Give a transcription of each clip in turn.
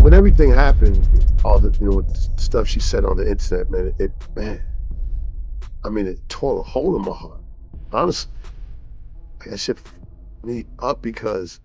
when everything happened, all the stuff she said on the internet, man, I mean, it tore a hole in my heart. Honestly, like, that shit fucked me up because,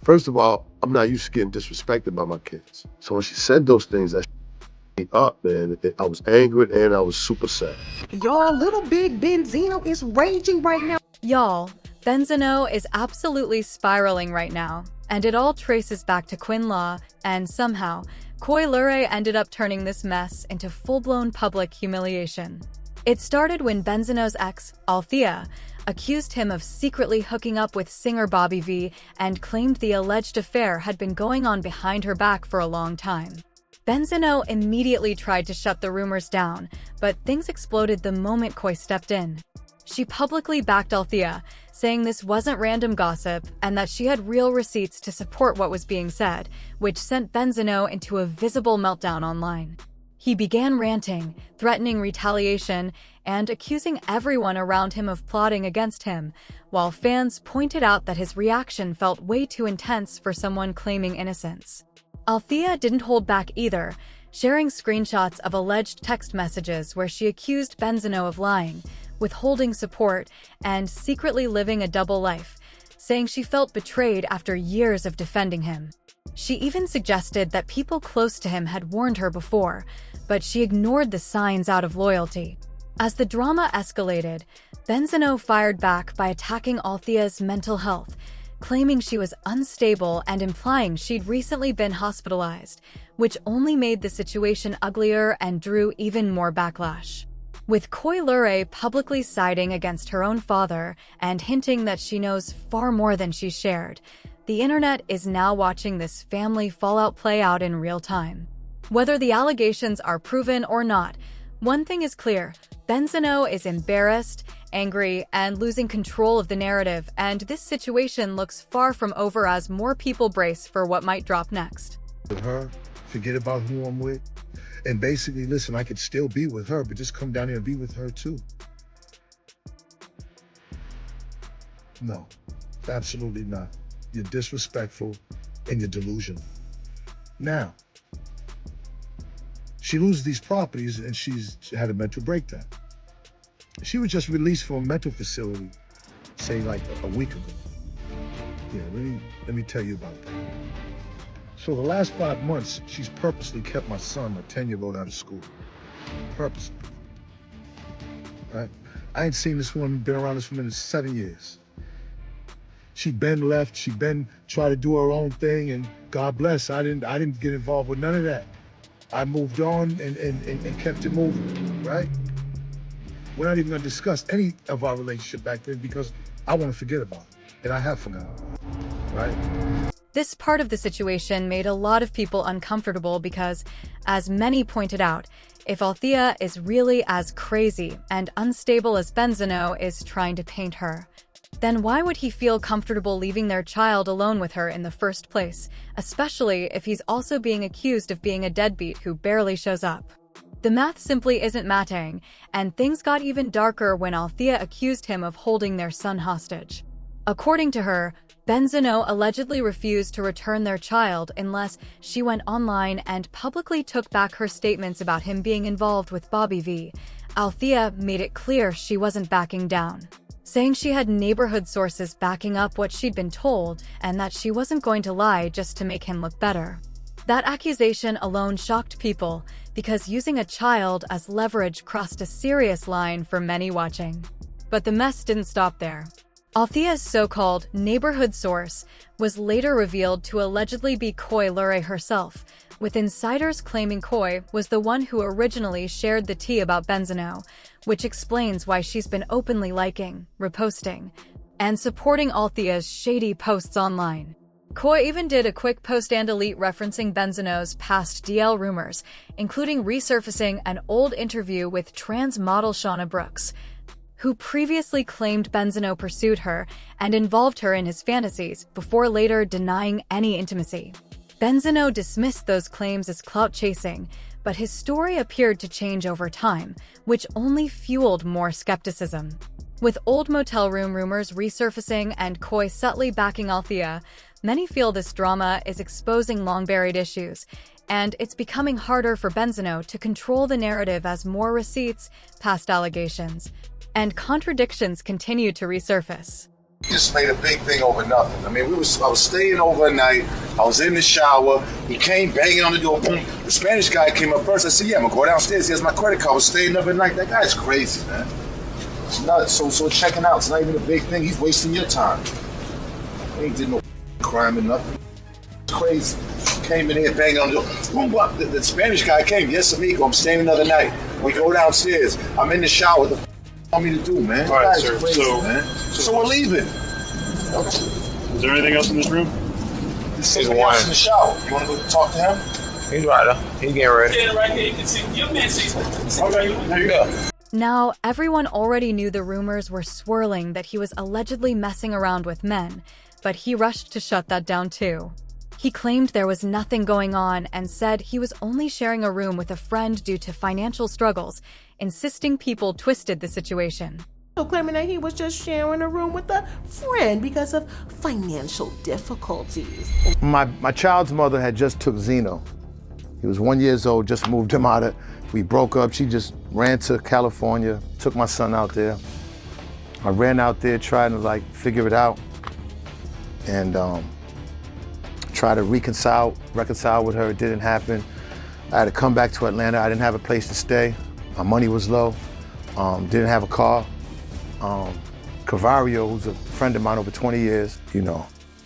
first of all, I'm not used to getting disrespected by my kids. So when she said those things, that shit me up, man. I was angry and I was super sad. Y'all, little big Benzino is raging right now. Y'all, Benzino is absolutely spiraling right now, and it all traces back to Quinn Law, and somehow, Coi Leray ended up turning this mess into full-blown public humiliation. It started when Benzino's ex, Althea, accused him of secretly hooking up with singer Bobby V and claimed the alleged affair had been going on behind her back for a long time. Benzino immediately tried to shut the rumors down, but things exploded the moment Coi stepped in. She publicly backed Althea, saying this wasn't random gossip and that she had real receipts to support what was being said, which sent Benzino into a visible meltdown online. He began ranting, threatening retaliation, and accusing everyone around him of plotting against him, while fans pointed out that his reaction felt way too intense for someone claiming innocence. Althea didn't hold back either, sharing screenshots of alleged text messages where she accused Benzino of lying, withholding support, and secretly living a double life, saying she felt betrayed after years of defending him. She even suggested that people close to him had warned her before, but she ignored the signs out of loyalty. As the drama escalated, Benzino fired back by attacking Althea's mental health, claiming she was unstable and implying she'd recently been hospitalized, which only made the situation uglier and drew even more backlash. With Coi Leray publicly siding against her own father and hinting that she knows far more than she shared, the internet is now watching this family fallout play out in real time. Whether the allegations are proven or not, one thing is clear: Benzino is embarrassed, angry, and losing control of the narrative, and this situation looks far from over as more people brace for what might drop next. With her, forget about who I'm with, and basically, listen, I could still be with her, but just come down here and be with her too. No, absolutely not. You're disrespectful and you're delusional. Now, she loses these properties and she's had a mental breakdown. She was just released from a mental facility, say like a week ago. Yeah, let me tell you about that. So the last 5 months, she's purposely kept my son, my 10-year-old, out of school. Purposely. Right? I ain't seen this woman, been around this woman in 7 years. She been left, she been tried to do her own thing, and God bless, I didn't get involved with none of that. I moved on and kept it moving, right? We're not even gonna discuss any of our relationship back then because I wanna forget about it, and I have forgotten, right? This part of the situation made a lot of people uncomfortable because, as many pointed out, if Althea is really as crazy and unstable as Benzino is trying to paint her, then why would he feel comfortable leaving their child alone with her in the first place, especially if he's also being accused of being a deadbeat who barely shows up? The math simply isn't matching, and things got even darker when Althea accused him of holding their son hostage. According to her, Benzino allegedly refused to return their child unless she went online and publicly took back her statements about him being involved with Bobby V. Althea made it clear she wasn't backing down, saying she had neighborhood sources backing up what she'd been told and that she wasn't going to lie just to make him look better. That accusation alone shocked people because using a child as leverage crossed a serious line for many watching. But the mess didn't stop there. Althea's so-called neighborhood source was later revealed to allegedly be Coi Leray herself, with insiders claiming Coi was the one who originally shared the tea about Benzino, which explains why she's been openly liking, reposting, and supporting Althea's shady posts online. Coi even did a quick post and delete referencing Benzino's past DL rumors, including resurfacing an old interview with trans model Shauna Brooks, who previously claimed Benzino pursued her and involved her in his fantasies before later denying any intimacy. Benzino dismissed those claims as clout chasing, but his story appeared to change over time, which only fueled more skepticism. With old motel room rumors resurfacing and Coi subtly backing Althea, Many feel this drama is exposing long-buried issues, and it's becoming harder for Benzino to control the narrative as more receipts, past allegations, and contradictions continue to resurface. He just made a big thing over nothing. I mean, I was staying overnight. I was in the shower. He came banging on the door. Boom. The Spanish guy came up first. I said, yeah, I'm going to go downstairs. He has my credit card. I was staying overnight. That guy's crazy, man. It's nuts. So checking out. It's not even a big thing. He's wasting your time. He ain't did no crime or nothing. It's crazy. Came in here banging on the door. Boom, boom. The Spanish guy came. Yes, amigo. I'm staying another night. We go downstairs. I'm in the shower. What the want me to do, man? All right, sir. Crazy, man. So we're leaving. Is there anything else in this room? There's somebody else in the shower. You want to go talk to him? He's right there. He's getting ready. Standing right there, you can see your man sees. Okay, there you go. Now, everyone already knew the rumors were swirling that he was allegedly messing around with men, but he rushed to shut that down too. He claimed there was nothing going on and said he was only sharing a room with a friend due to financial struggles, insisting people twisted the situation. Claiming that he was just sharing a room with a friend because of financial difficulties. My child's mother had just took Zeno. He was 1 year old, just moved him out of, we broke up. She just ran to California, took my son out there. I ran out there trying to figure it out and try to reconcile with her. It didn't happen. I had to come back to Atlanta. I didn't have a place to stay. My money was low. Didn't have a car. Cavario, who's a friend of mine over 20 years,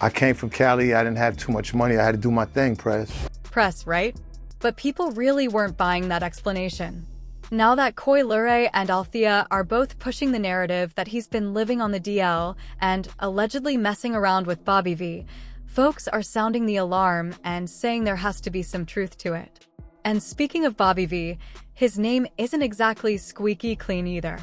I came from Cali. I didn't have too much money. I had to do my thing, Press, right? But people really weren't buying that explanation. Now that Coi Leray and Althea are both pushing the narrative that he's been living on the DL and allegedly messing around with Bobby V, folks are sounding the alarm and saying there has to be some truth to it. And speaking of Bobby V, his name isn't exactly squeaky clean either.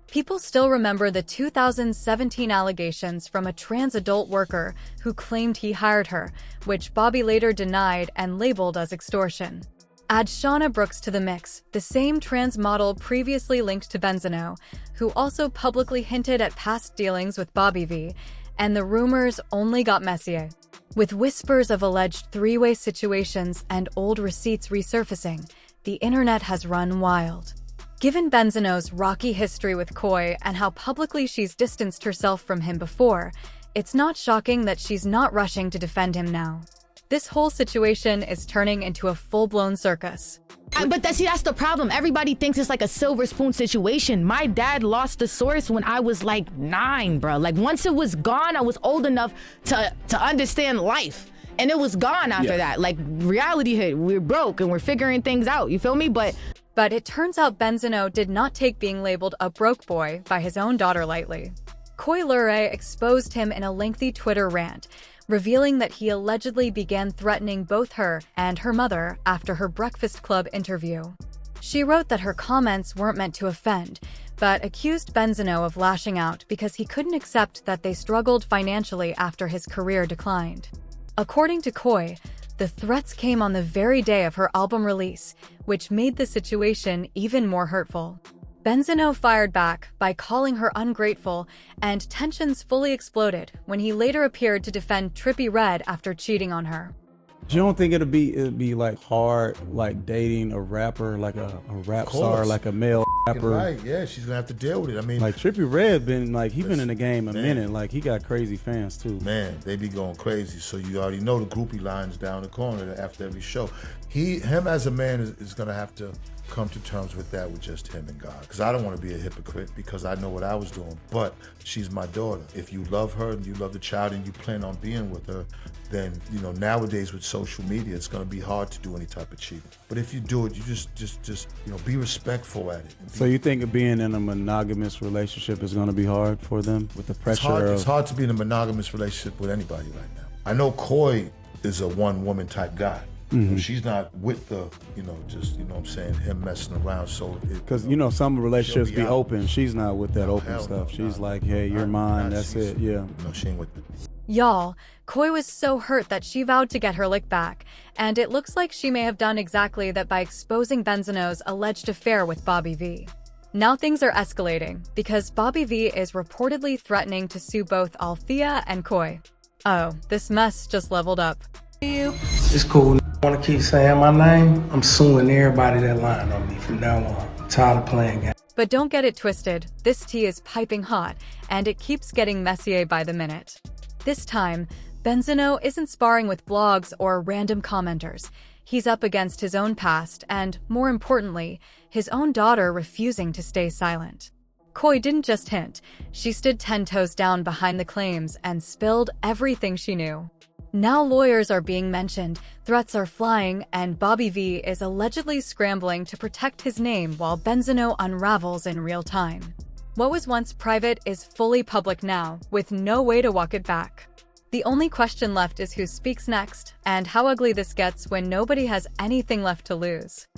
People still remember the 2017 allegations from a trans adult worker who claimed he hired her, which Bobby later denied and labeled as extortion. Add Shauna Brooks to the mix, the same trans model previously linked to Benzino, who also publicly hinted at past dealings with Bobby V, and the rumors only got messier. With whispers of alleged three-way situations and old receipts resurfacing, the internet has run wild. Given Benzino's rocky history with Coi and how publicly she's distanced herself from him before, it's not shocking that she's not rushing to defend him now. This whole situation is turning into a full-blown circus. But that's the problem. Everybody thinks it's like a silver spoon situation. My dad lost the source when I was 9, bro. Once it was gone, I was old enough to understand life. And it was gone after that. Reality hit. We're broke and we're figuring things out. You feel me? But it turns out Benzino did not take being labeled a broke boy by his own daughter lightly. Coi Leray exposed him in a lengthy Twitter rant, revealing that he allegedly began threatening both her and her mother after her Breakfast Club interview. She wrote that her comments weren't meant to offend, but accused Benzino of lashing out because he couldn't accept that they struggled financially after his career declined. According to Coi, the threats came on the very day of her album release, which made the situation even more hurtful. Benzino fired back by calling her ungrateful, and tensions fully exploded when he later appeared to defend Trippie Redd after cheating on her. You don't think it'd be hard dating a rapper, a rap star, a male rapper? Right, yeah, she's gonna have to deal with it. I mean, Trippie Redd he been in the game a minute. He got crazy fans too. Man, they be going crazy. So you already know the groupie lines down the corner after every show. Him as a man is gonna have to come to terms with that with just him and God. Because I don't want to be a hypocrite because I know what I was doing. But she's my daughter. If you love her and you love the child and you plan on being with her, then, nowadays with social media, it's going to be hard to do any type of cheating. But if you do it, you just be respectful at it. So you think being in a monogamous relationship is going to be hard for them with the pressure? It's hard to be in a monogamous relationship with anybody right now. I know Coi is a one-woman type guy. Mm-hmm. She's not with the, him messing around. So because some relationships be open. She's not with that open stuff. She's hey, you're mine. That's it. Yeah. No, she ain't with it. Y'all, Coi was so hurt that she vowed to get her lick back, and it looks like she may have done exactly that by exposing Benzino's alleged affair with Bobby V. Now things are escalating because Bobby V is reportedly threatening to sue both Althea and Coi. Oh, this mess just leveled up. It's cool. Want to keep saying my name? I'm suing everybody that lying on me from now on. I'm tired of playing games. But don't get it twisted, this tea is piping hot, and it keeps getting messier by the minute. This time, Benzino isn't sparring with blogs or random commenters. He's up against his own past and, more importantly, his own daughter refusing to stay silent. Coi didn't just hint, she stood 10 toes down behind the claims and spilled everything she knew. Now lawyers are being mentioned, threats are flying, and Bobby V is allegedly scrambling to protect his name while Benzino unravels in real time. What was once private is fully public now, with no way to walk it back. The only question left is who speaks next, and how ugly this gets when nobody has anything left to lose.